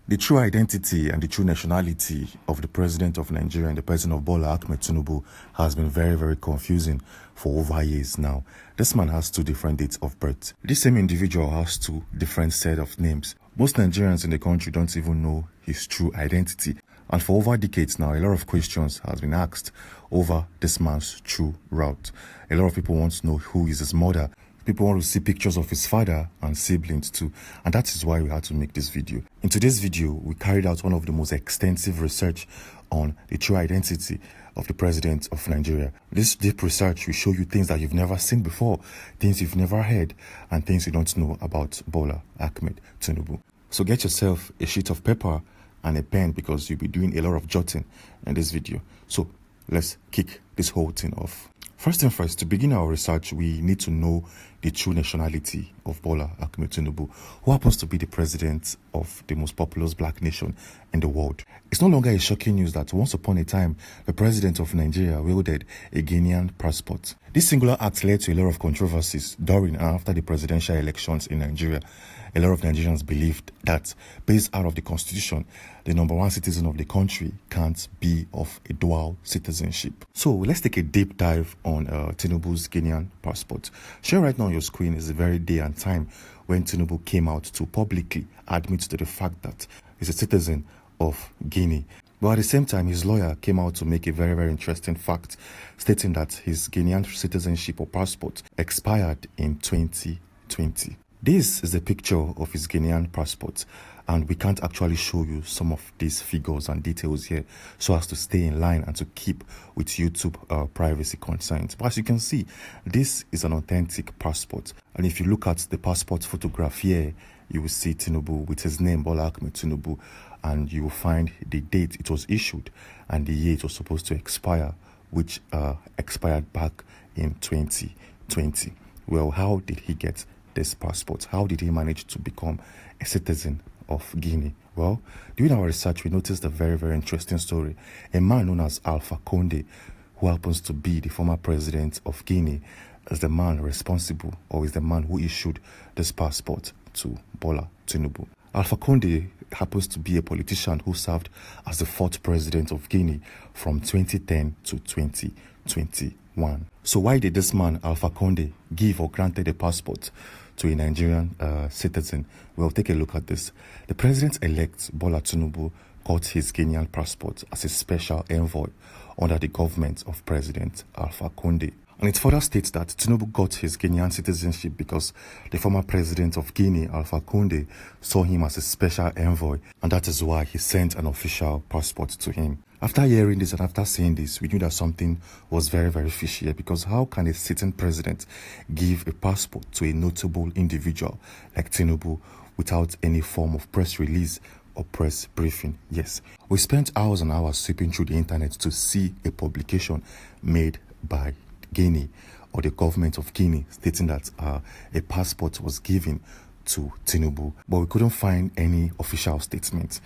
The true identity and the true nationality of the president of Nigeria and the president of Bola Tinubu has been very, very confusing for over years now. This man has two different dates of birth. This same individual has two different set of names. Most Nigerians in the country don't even know his true identity. And for over decades now, a lot of questions has been asked over this man's true route. A lot of people want to know who is his mother. People want to see pictures of his father and siblings too, and that is why we had to make this video. In today's video, we carried out one of the most extensive research on the true identity of the president of Nigeria. This deep research will show you things that you've never seen before, things you've never heard, and things you don't know about Bola Tinubu. So get yourself a sheet of paper and a pen because you'll be doing a lot of jotting in this video. So let's kick this whole thing off. First and first, to begin our research, we need to know the true nationality of Bola Tinubu, who happens to be the president of the most populous black nation in the world. It's no longer a shocking news that once upon a time, the president of Nigeria wielded a Guinean passport. This singular act led to a lot of controversies during and after the presidential elections in Nigeria. A lot of Nigerians believed that, based out of the constitution, the number one citizen of the country can't be of a dual citizenship. So let's take a deep dive on Tinubu's Guinean passport. Showing right now on your screen is the very day and time when Tinubu came out to publicly admit to the fact that he's a citizen of Guinea. But at the same time, his lawyer came out to make a very, very interesting fact, stating that his Guinean citizenship or passport expired in 2020. This is a picture of his Guinean passport, and we can't actually show you some of these figures and details here so as to stay in line and to keep with YouTube privacy concerns. But as you can see, this is an authentic passport. And if you look at the passport photograph here, you will see Tinubu with his name, Bola Tinubu, and you will find the date it was issued and the year it was supposed to expire, which expired back in 2020. Well, how did he get this passport? How did he manage to become a citizen of Guinea? Well, during our research, we noticed a very, very interesting story. A man known as Alpha Condé, who happens to be the former president of Guinea, is the man responsible, or is the man who issued this passport to Bola Tinubu. Alpha Condé happens to be a politician who served as the fourth president of Guinea from 2010 to 2021. So why did this man, Alpha Condé, give or granted a passport to a Nigerian citizen? Well, take a look at this. The president-elect Bola Tinubu got his Guinean passport as a special envoy under the government of President Alpha Condé. And it further states that Tinubu got his Guinean citizenship because the former president of Guinea, Alpha Condé, saw him as a special envoy, and that is why he sent an official passport to him. After hearing this and after seeing this, we knew that something was very, very fishy here, because how can a sitting president give a passport to a notable individual like Tinubu without any form of press release or press briefing? Yes, we spent hours and hours sweeping through the internet to see a publication made by Guinea or the government of Guinea stating that a passport was given to Tinubu, but we couldn't find any official statement.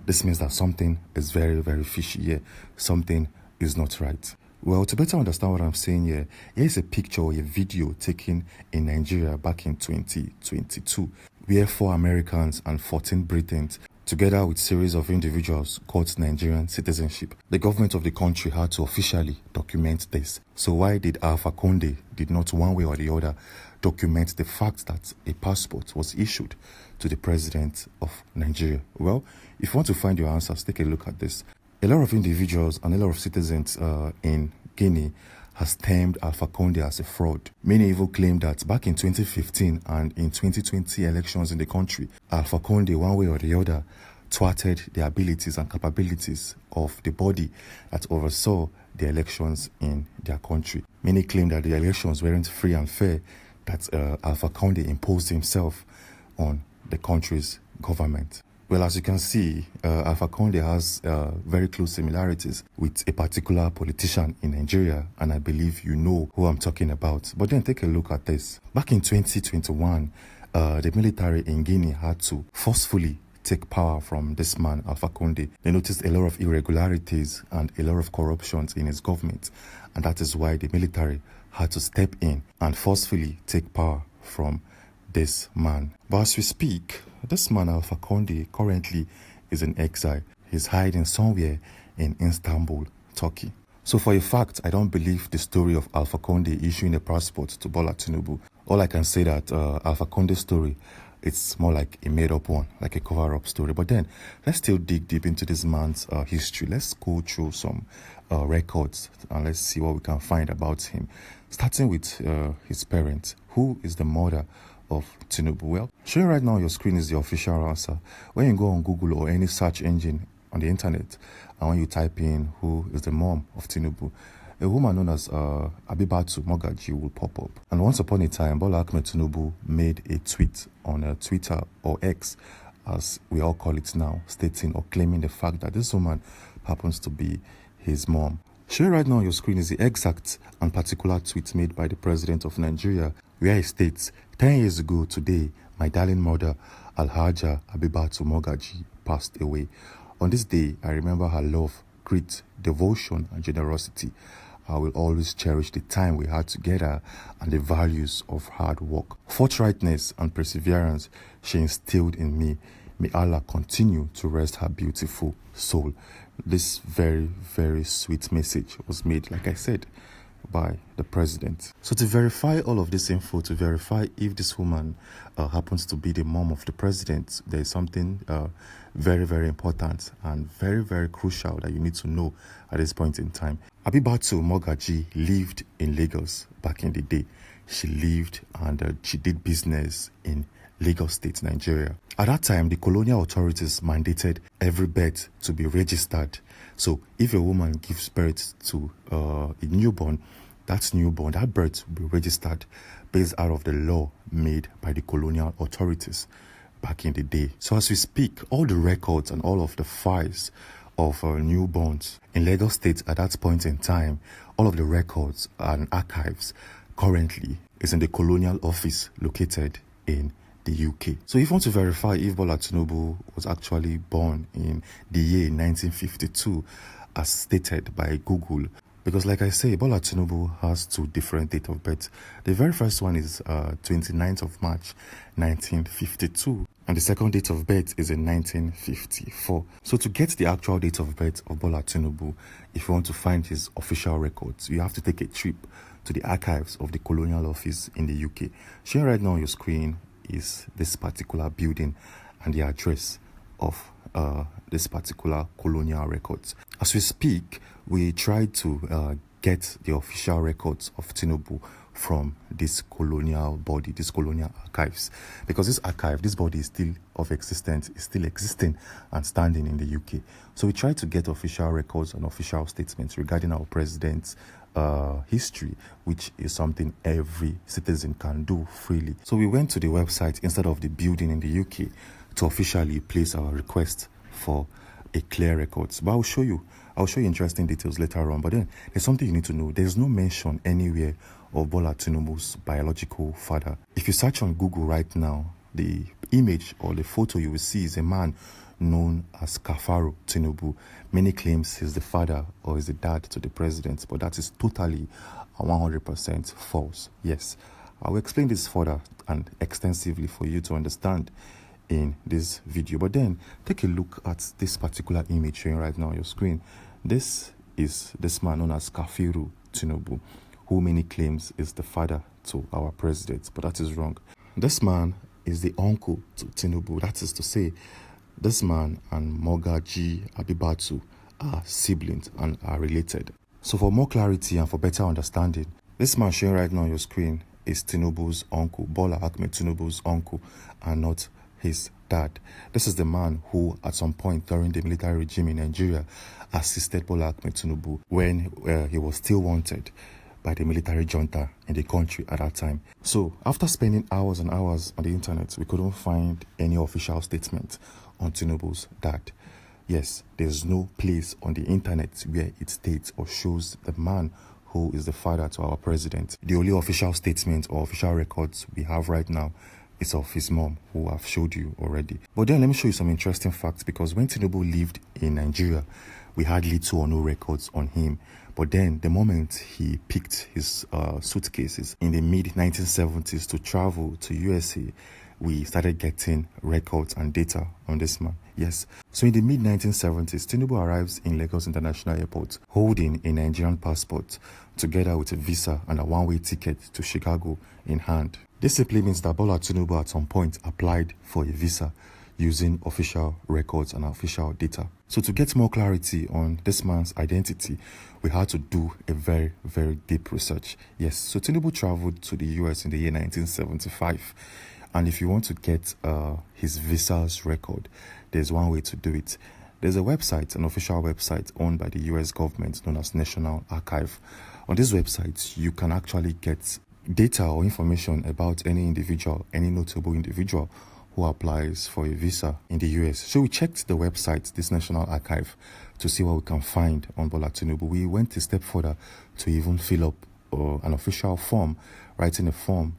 This means that something is very, very fishy here. Something is not right. Well, to better understand what I'm saying here, here's a picture or a video taken in Nigeria back in 2022, where 4 Americans and 14 Britons, together with a series of individuals, got Nigerian citizenship. The government of the country had to officially document this. So why did Alpha Condé did not one way or the other document the fact that a passport was issued to the president of Nigeria? Well, if you want to find your answers, take a look at this. A lot of individuals and a lot of citizens in Guinea has termed Alpha Condé as a fraud. Many even claim that back in 2015 and in 2020 elections in the country, Alpha Condé, one way or the other, thwarted the abilities and capabilities of the body that oversaw the elections in their country. Many claim that the elections weren't free and fair, that Alpha Condé imposed himself on the country's government. Well, as you can see, Alpha Condé has very close similarities with a particular politician in Nigeria, and I believe you know who I'm talking about. But then take a look at this. Back in 2021, the military in Guinea had to forcefully take power from this man, Alpha Condé. They noticed a lot of irregularities and a lot of corruptions in his government, and that is why the military had to step in and forcefully take power from this man. But as we speak, this man, Alpha Condé, currently is in exile. He's hiding somewhere in Istanbul, Turkey. So for a fact, I don't believe the story of Alpha Condé issuing a passport to Bola Tinubu. All I can say that Alpha Condé's story, it's more like a made-up one, like a cover-up story. But then, let's still dig deep into this man's history. Let's go through some records and let's see what we can find about him. Starting with his parents. Who is the mother of Tinubu? Well, showing right now on your screen is the official answer. When you go on Google or any search engine on the internet, and when you type in who is the mom of Tinubu, a woman known as Abibatu Mogaji will pop up. And once upon a time, Bola Tinubu made a tweet on Twitter or X, as we all call it now, stating or claiming the fact that this woman happens to be his mom. Showing right now on your screen is the exact and particular tweet made by the president of Nigeria, where he states, 10 years ago today, my darling mother, Alhaja Abibatu Mogaji, passed away. On this day, I remember her love, grit, devotion, and generosity. I will always cherish the time we had together and the values of hard work. Forthrightness and perseverance she instilled in me. May Allah continue to rest her beautiful soul. This very, very sweet message was made, like I said, by the president. So to verify all of this info, to verify if this woman happens to be the mom of the president, there is something very, very important and very, very crucial that you need to know at this point in time. Abibatu Mogaji lived in Lagos back in the day. She lived and she did business in Lagos State, Nigeria. At that time, the colonial authorities mandated every birth to be registered. So if a woman gives birth to a newborn, that birth will be registered based out of the law made by the colonial authorities back in the day. So as we speak, all the records and all of the files of newborns in Lagos State at that point in time, all of the records and archives currently is in the colonial office located in the UK. So if you want to verify if Bola Tinubu was actually born in the year 1952 as stated by Google, because like I say, Bola Tinubu has two different dates of birth. The very first one is 29th of March 1952 and the second date of birth is in 1954. So to get the actual date of birth of Bola Tinubu, if you want to find his official records, you have to take a trip to the archives of the colonial office in the UK. Showing right now on your screen is this particular building and the address of this particular colonial records. As we speak, we try to get the official records of Tinubu from this colonial body, this colonial archives, because this body is still of existence, is still existing and standing in the UK. So we try to get official records and official statements regarding our president's history, which is something every citizen can do freely. So we went to the website instead of the building in the UK to officially place our request for a clear records. But I'll show you interesting details later on. But then there's something you need to know. There's no mention anywhere of Bola Tinubu's biological father. If you search on Google right now, the image or the photo you will see is a man known as Kafaru Tinubu. Many claims he's the father or is the dad to the president, but that is totally 100% false. Yes, I will explain this further and extensively for you to understand in this video. But then take a look at this particular image showing right now on your screen. This is this man known as Kafaru Tinubu, who many claims is the father to our president, but that is wrong. This man is the uncle to Tinubu. That is to say, this man and Mogaji Abibatu are siblings and are related. So for more clarity and for better understanding, this man showing right now on your screen is Tinubu's uncle, Bola Tinubu's uncle, and not his dad. This is the man who at some point during the military regime in Nigeria assisted Bola Tinubu when he was still wanted by the military junta in the country at that time. So after spending hours and hours on the internet, we couldn't find any official statement on Tinubu's dad. Yes, there's no place on the internet where it states or shows the man who is the father to our president. The only official statement or official records we have right now is of his mom, who I've showed you already. But then let me show you some interesting facts, because when Tinubu lived in Nigeria, we had little or no records on him. But then the moment he picked his suitcases in the mid-1970s to travel to USA, we started getting records and data on this man. Yes. So in the mid-1970s, Tinubu arrives in Lagos International Airport holding a Nigerian passport together with a visa and a one-way ticket to Chicago in hand. This simply means that Bola Tinubu at some point applied for a visa using official records and official data. So to get more clarity on this man's identity, we had to do a very, very deep research. Yes, so Tinubu traveled to the US in the year 1975. And if you want to get his visa's record, there's one way to do it. There's a website, an official website owned by the US government known as Nationality. On this website, you can actually get data or information about any individual, any notable individual who applies for a visa in the US. So we checked the website, this National Archive, to see what we can find on Bola Tinubu. We went a step further to even fill up an official form, writing a form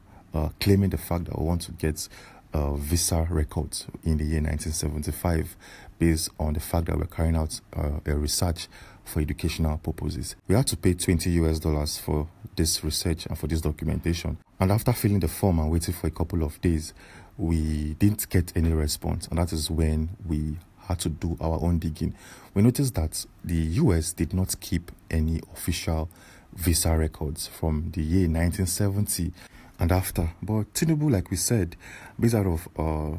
claiming the fact that we want to get visa records in the year 1975 based on the fact that we're carrying out a research for educational purposes. We had to pay $20 for this research and for this documentation. And after filling the form and waiting for a couple of days, we didn't get any response. And that is when we had to do our own digging. We noticed that the US did not keep any official visa records from the year 1970 and after. But Tinubu, like we said, based out of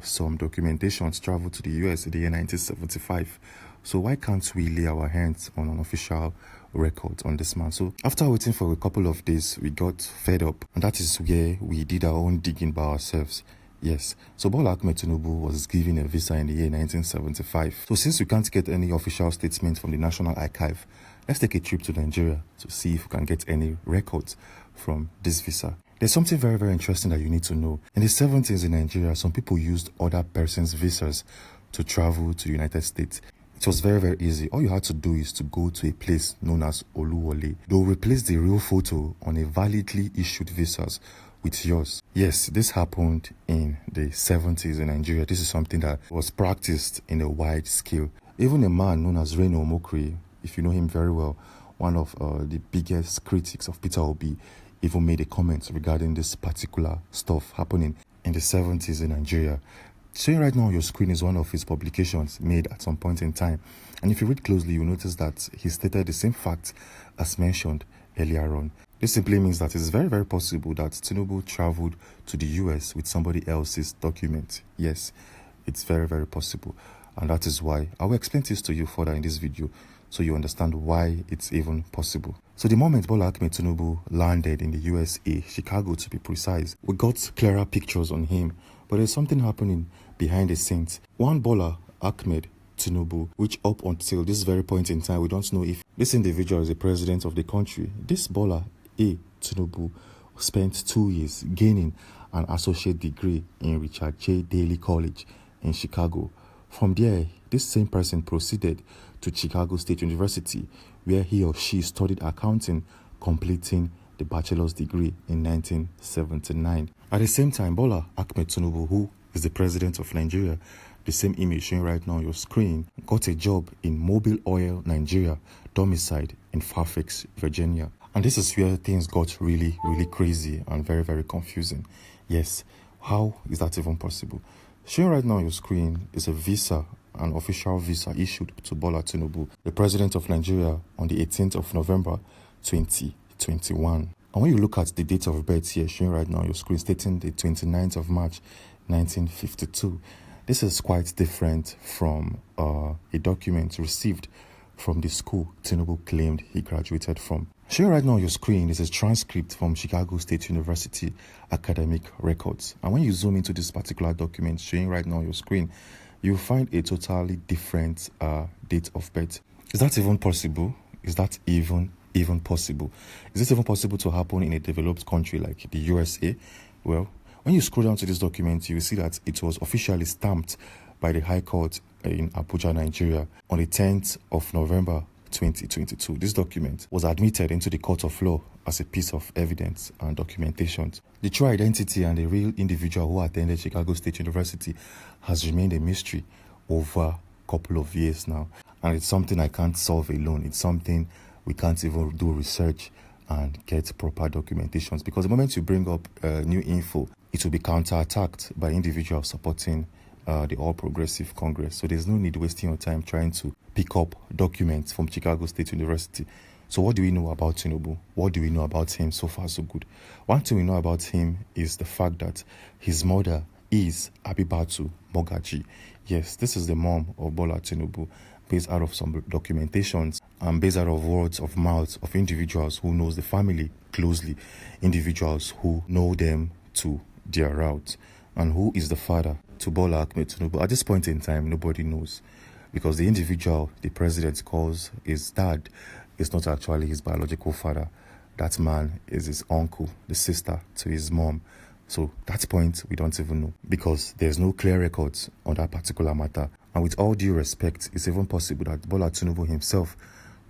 some documentations, traveled to the US in the year 1975. So why can't we lay our hands on an official record on this man? So after waiting for a couple of days, we got fed up, and that is where we did our own digging by ourselves. Yes, so Bola Tinubu was given a visa in the year 1975. So since we can't get any official statement from the National Archive, let's take a trip to Nigeria to see if we can get any records from this visa. There's something very, very interesting that you need to know. In the 70s in Nigeria, some people used other persons' visas to travel to the United States. It was very, very easy. All you had to do is to go to a place known as Oluwole. They'll replace the real photo on a validly issued visas with yours. Yes, this happened in the 70s in Nigeria. This is something that was practiced in a wide scale. Even a man known as Reno Omokri, if you know him very well, one of the biggest critics of Peter Obi, even made a comment regarding this particular stuff happening in the 70s in Nigeria. Showing right now on your screen is one of his publications made at some point in time. And if you read closely, you'll notice that he stated the same fact as mentioned earlier on. This simply means that it's very, very possible that Tinubu traveled to the US with somebody else's document. Yes, it's very, very possible. And that is why I will explain this to you further in this video so you understand why it's even possible. So the moment Bola Tinubu landed in the USA, Chicago to be precise, we got clearer pictures on him. But there's something happening behind the scenes. One Bola Tinubu, which up until this very point in time, we don't know if this individual is the president of the country. This Bola Tinubu spent 2 years gaining an associate degree in Richard J. Daley College in Chicago. From there, this same person proceeded to Chicago State University, where he or she studied accounting, completing the bachelor's degree in 1979. At the same time, Bola Tinubu, who is the president of Nigeria, the same image showing right now on your screen, got a job in Mobil Oil Nigeria, domiciled in Fairfax, Virginia. And this is where things got really, really crazy and very, very confusing. Yes, how is that even possible? Showing right now on your screen is a visa, an official visa issued to Bola Tinubu, the president of Nigeria, on the 18th of November 2021. And when you look at the date of birth here, showing right now on your screen, stating the 29th of March 1952, this is quite different from a document received from the school Tinubu claimed he graduated from. Showing right now on your screen is a transcript from Chicago State University academic records. And when you zoom into this particular document showing right now on your screen, you'll find a totally different date of birth. Is that even possible? Is that even possible? Is this even possible to happen in a developed country like the USA? Well, when you scroll down to this document, you will see that it was officially stamped by the High Court in Abuja, Nigeria on the 10th of November 2022. This document was admitted into the court of law as a piece of evidence and documentation. The true identity and the real individual who attended Chicago State University has remained a mystery over a couple of years now. And it's something I can't solve alone. It's something we can't even do research and get proper documentations, because the moment you bring up new info, it will be counterattacked by individuals supporting the All Progressive Congress. So there's no need wasting your time trying to pick up documents from Chicago State University. So what do we know about Tinubu? What do we know about him? So far, so good. One thing we know about him is the fact that his mother is Abibatu Mogaji. Yes, this is the mom of Bola Tinubu, based out of some documentations and based out of words of mouth of individuals who knows the family closely, individuals who know them to their route. And who is the father to Bola Tinubu? At this point in time, nobody knows, because the individual the president calls his dad is not actually his biological father. That man is his uncle, the sister to his mom. So that point, we don't even know, because there's no clear records on that particular matter. And with all due respect, it's even possible that Bola Tinubu himself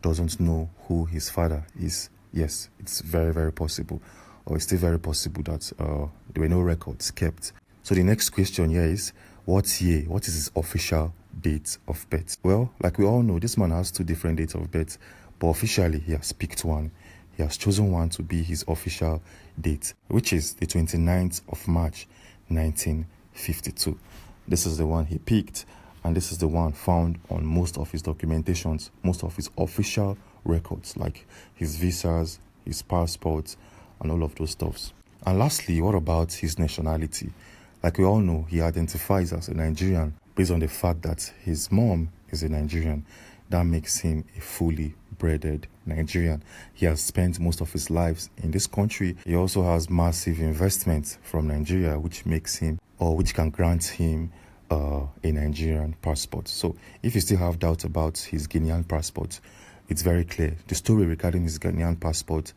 doesn't know who his father is. Yes, it's very, very possible. Or it's still very possible that there were no records kept. So the next question here is, what is his official date of birth? Well, like we all know, this man has two different dates of birth, but officially he has picked one. He has chosen one to be his official date, which is the 29th of March, 1952. This is the one he picked, and this is the one found on most of his documentations, most of his official records, like his visas, his passports, and all of those stuffs. And lastly, what about his nationality? Like we all know, he identifies as a Nigerian based on the fact that his mom is a Nigerian. That makes him a fully breaded Nigerian. He has spent most of his lives in this country. He also has massive investments from Nigeria, which makes him, or which can grant him, a Nigerian passport. So if you still have doubts about his Guinean passport, it's very clear. The story regarding his Guinean passport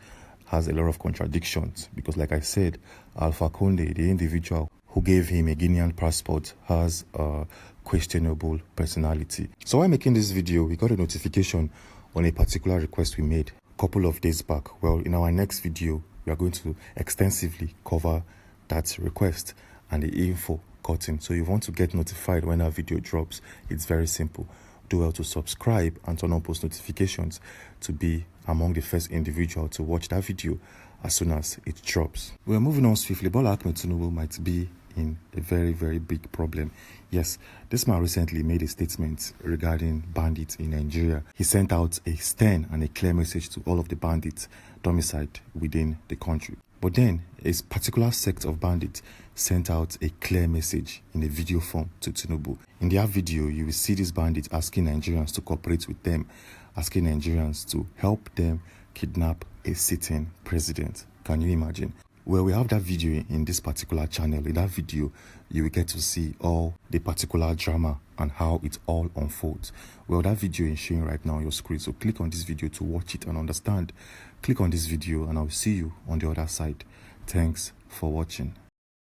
has a lot of contradictions, because like I said, Alpha Condé, the individual who gave him a Guinean passport, has a questionable personality. So while making this video, we got a notification on a particular request we made a couple of days back. Well, in our next video, we are going to extensively cover that request and the info gotten. So you want to get notified when our video drops, it's very simple. Do well to subscribe and turn on post notifications to be among the first individual to watch that video as soon as it drops. We're moving on swiftly. Bola Tinubu might be in a very, very big problem. Yes, this man recently made a statement regarding bandits in Nigeria. He sent out a stern and a clear message to all of the bandits domiciled within the country. But then, a particular sect of bandits sent out a clear message in a video form to Tinubu. In their video, you will see these bandits asking Nigerians to cooperate with them, asking Nigerians to help them kidnap a sitting president. Can you imagine? Well, we have that video in this particular channel. In that video, you will get to see all the particular drama and how it all unfolds. Well, that video is showing right now on your screen. So click on this video to watch it and understand. Click on this video and I'll see you on the other side. Thanks for watching.